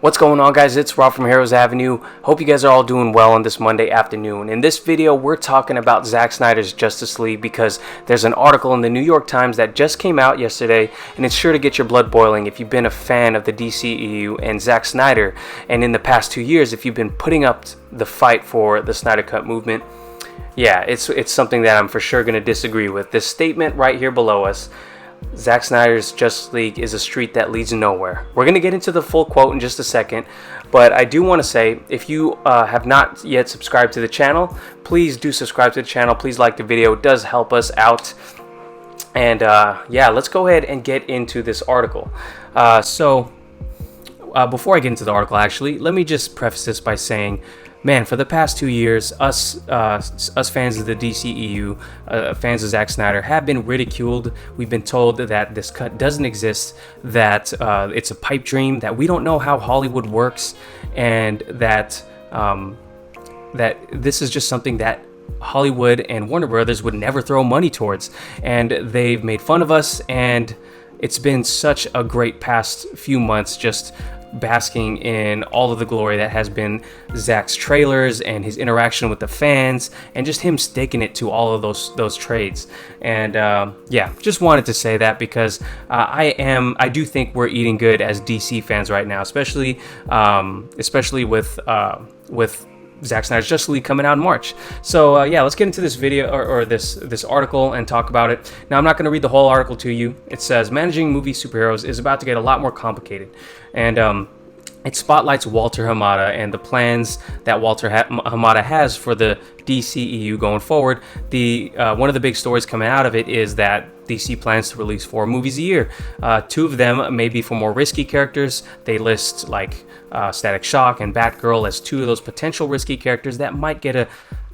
What's going on, guys? It's Rob from Heroes Avenue. Hope you guys are all doing well on this Monday afternoon. In this video, we're talking about Zack Snyder's Justice League because there's an article in the New York Times that just came out yesterday, and it's sure to get your blood boiling if you've been a fan of the DCEU and Zack Snyder, and in the past 2 years, if you've been putting up the fight for the Snyder Cut movement. Yeah, it's something that I'm for sure going to disagree with. This statement right here below us: Zack Snyder's Justice League is a street that leads nowhere. We're going to get into the full quote in just a second, but I do want to say, if you have not yet subscribed to the channel, please do subscribe to the channel. Please like the video. It does help us out. And yeah, let's go ahead and get into this article. Before I get into the article, actually, let me just preface this by saying, man, for the past 2 years, us fans of the DCEU, fans of Zack Snyder, have been ridiculed. We've been told that this cut doesn't exist, that it's a pipe dream, that we don't know how Hollywood works, and that that this is just something that Hollywood and Warner Brothers would never throw money towards. And they've made fun of us, and it's been such a great past few months just basking in all of the glory that has been Zack's trailers and his interaction with the fans, and just him sticking it to all of those trades. And yeah, just wanted to say that because I do think we're eating good as DC fans right now, especially with Zack Snyder's Justice League coming out in March. So yeah, let's get into this video or this article and talk about it. Now, I'm not going to read the whole article to you. It says managing movie superheroes is about to get a lot more complicated, and it spotlights Walter Hamada and the plans that Walter Hamada has for the DCEU going forward. One of the big stories coming out of it is that DC plans to release 4 movies a year. 2 of them may be for more risky characters. They list like Static Shock and Batgirl as 2 of those potential risky characters that might get a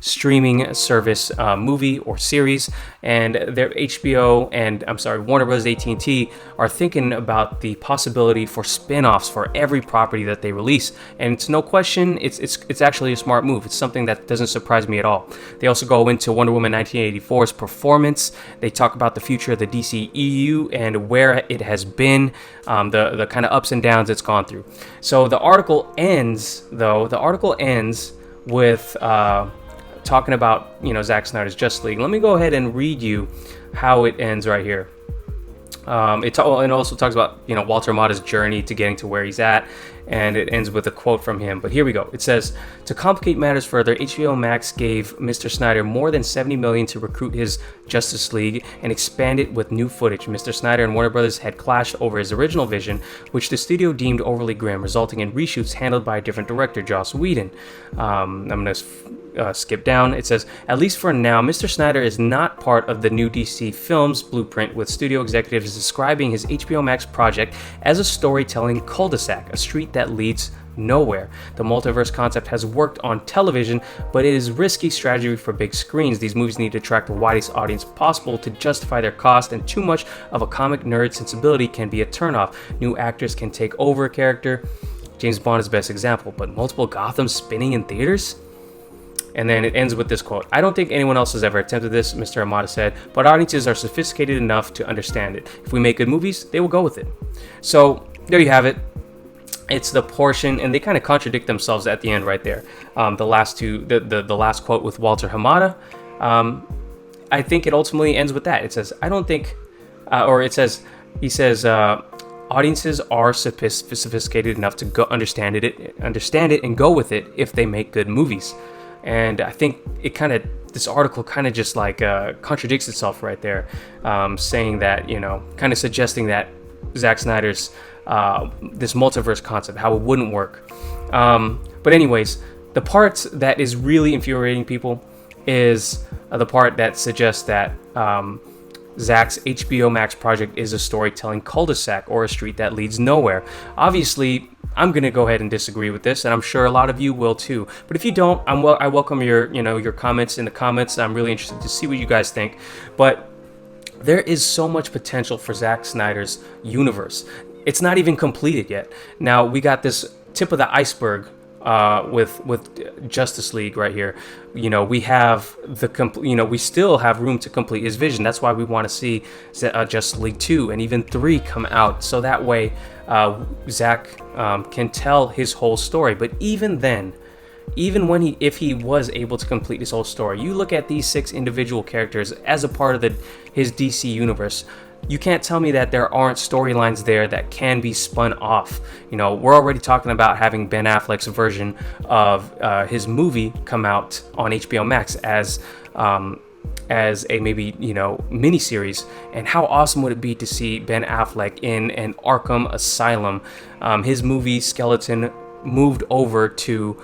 streaming service movie or series. And their HBO and Warner Bros. AT&T are thinking about the possibility for spin-offs for every property that they release, and it's no question it's actually a smart move. It's something that doesn't surprise me at all. They also go into Wonder Woman 1984's performance. They talk about the future of the DCEU and where it has been, the kind of ups and downs it's gone through. So the article ends with talking about, Zack Snyder's Justice League. Let me go ahead and read you how it ends right here. It also talks about, Walter Hamada's journey to getting to where he's at, and it ends with a quote from him. But here we go. It says, to complicate matters further, HBO Max gave Mr. Snyder more than $70 million to recruit his Justice League and expand it with new footage. Mr. Snyder and Warner Brothers had clashed over his original vision, which the studio deemed overly grim, resulting in reshoots handled by a different director, Joss Whedon. I'm going to skip down. It says, at least for now, Mr. Snyder is not part of the new DC Films blueprint, with studio executives describing his HBO Max project as a storytelling cul-de-sac, a street that leads nowhere. The multiverse concept has worked on television, but it is risky strategy for big screens. These movies need to attract the widest audience possible to justify their cost, and too much of a comic nerd sensibility can be a turnoff. New actors can take over a character. James Bond is the best example, but multiple Gothams spinning in theaters? And then it ends with this quote: I don't think anyone else has ever attempted this, Mr. Hamada said, but audiences are sophisticated enough to understand it. If we make good movies, they will go with it. So there you have it. It's the portion, and they kind of contradict themselves at the end right there. The last quote with Walter Hamada, I think it ultimately ends with that. It says, he says, audiences are sophisticated enough to go understand it and go with it if they make good movies. And I think this article kind of just like contradicts itself right there, saying that, kind of suggesting that Zack Snyder's this multiverse concept, how it wouldn't work. But anyways, the part that is really infuriating people is the part that suggests that Zack's HBO Max project is a storytelling cul-de-sac or a street that leads nowhere. Obviously, I'm going to go ahead and disagree with this, and I'm sure a lot of you will too. But if you don't, I welcome your comments in the comments. I'm really interested to see what you guys think. But there is so much potential for Zack Snyder's universe. It's not even completed yet. Now, we got this tip of the iceberg with Justice League right here. We have we still have room to complete his vision. That's why we want to see Justice League 2 and even 3 come out, so that way Zack can tell his whole story. But even then, even if he was able to complete his whole story, you look at these 6 individual characters as a part of his DC universe. You can't tell me that there aren't storylines there that can be spun off. We're already talking about having Ben Affleck's version of his movie come out on HBO Max as a maybe miniseries. And how awesome would it be to see Ben Affleck in an Arkham Asylum? His movie Skeleton moved over to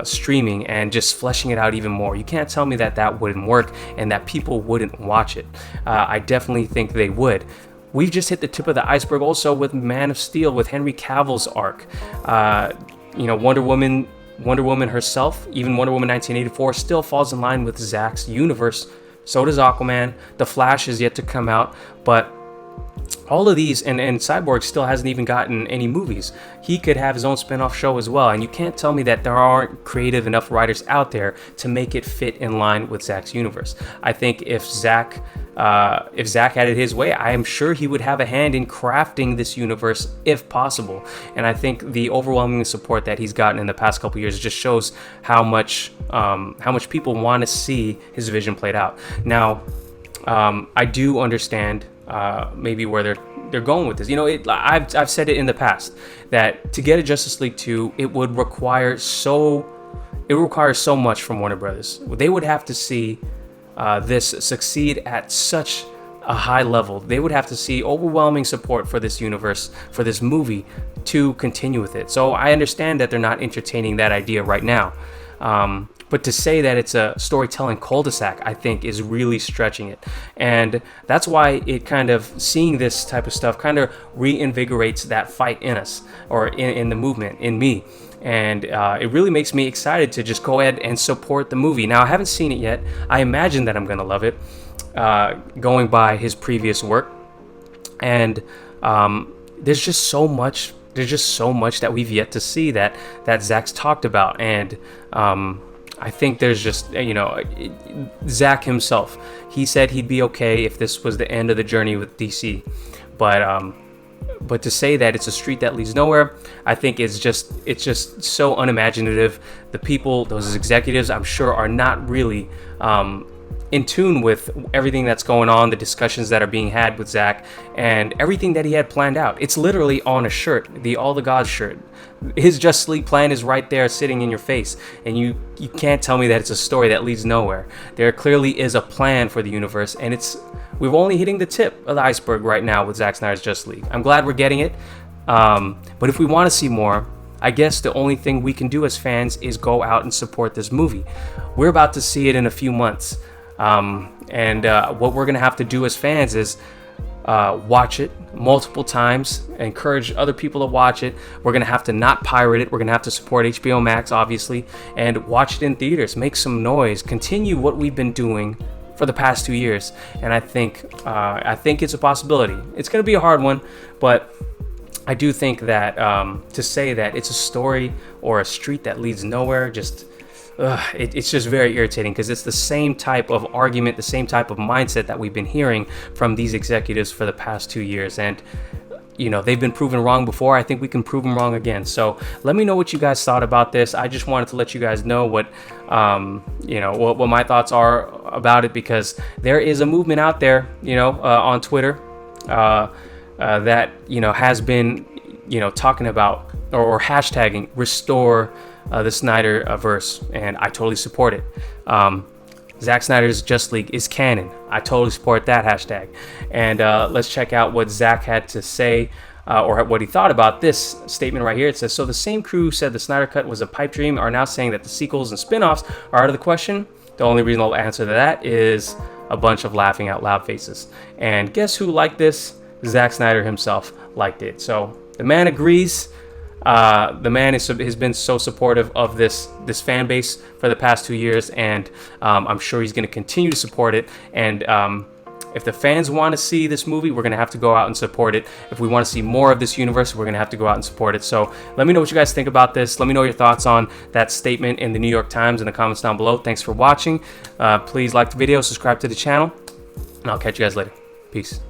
streaming and just fleshing it out even more. You can't tell me that wouldn't work and that people wouldn't watch it. I definitely think they would. We've just hit the tip of the iceberg also with Man of Steel, with Henry Cavill's arc. Wonder Woman herself, even Wonder Woman 1984, still falls in line with Zack's universe. So does Aquaman. The Flash is yet to come out, but all of these, and Cyborg still hasn't even gotten any movies. He could have his own spin-off show as well, and you can't tell me that there aren't creative enough writers out there to make it fit in line with Zack's universe. I think if Zack had it his way, I am sure he would have a hand in crafting this universe if possible. And I think the overwhelming support that he's gotten in the past couple years just shows how much people want to see his vision played out. Now, I do understand maybe where they're going with this. I've said it in the past that to get a Justice League 2, it would require so much from Warner Brothers. They would have to see this succeed at such a high level. They would have to see overwhelming support for this universe, for this movie, to continue with it. So I understand that they're not entertaining that idea right now. But to say that it's a storytelling cul-de-sac, I think, is really stretching it. And that's why it kind of, seeing this type of stuff kind of reinvigorates that fight in us, or in the movement, in me. And it really makes me excited to just go ahead and support the movie. Now, I haven't seen it yet. I imagine that I'm going to love it, going by his previous work. And there's just so much that we've yet to see that Zack's talked about. And I think there's just, Zack himself, he said he'd be okay if this was the end of the journey with DC. But to say that it's a street that leads nowhere, I think it's just so unimaginative. The people, those executives, I'm sure, are not really in tune with everything that's going on, the discussions that are being had with Zack, and everything that he had planned out. It's literally on a shirt, the All the Gods shirt. His Justice League plan is right there sitting in your face, and you can't tell me that it's a story that leads nowhere. There clearly is a plan for the universe, and we're only hitting the tip of the iceberg right now with Zack Snyder's Justice League. I'm glad we're getting it, but if we want to see more, I guess the only thing we can do as fans is go out and support this movie. We're about to see it in a few months. What we're gonna have to do as fans is watch it multiple times, encourage other people to watch it. We're gonna have to not pirate it. We're gonna have to support HBO Max, obviously, and watch it in theaters. Make some noise. Continue what we've been doing for the past 2 years. And I think it's a possibility. It's gonna be a hard one, but I do think that to say that it's a story or a street that leads nowhere, it's just very irritating, because it's the same type of argument, the same type of mindset that we've been hearing from these executives for the past 2 years. And they've been proven wrong before. I think we can prove them wrong again. So let me know what you guys thought about this. I just wanted to let you guys know what my thoughts are about it, because there is a movement out there, on Twitter, that has been talking about or hashtagging restore the Snyder-verse, and I totally support it. Zack Snyder's Justice League is canon. I totally support that hashtag. And let's check out what Zack had to say, or what he thought about this statement right here. It says, so the same crew said the Snyder Cut was a pipe dream are now saying that the sequels and spin-offs are out of the question. The only reasonable answer to that is a bunch of laughing out loud faces. And guess who liked this? Zack Snyder himself liked it. So the man agrees. The man has been so supportive of this fan base for the past 2 years, and I'm sure he's going to continue to support it. And If the fans want to see this movie, we're going to have to go out and support it. If we want to see more of this universe, we're going to have to go out and support it. So let me know what you guys think about this. Let me know your thoughts on that statement in the New York Times in the comments down below. Thanks for watching. Please like the video, subscribe to the channel, and I'll catch you guys later. Peace.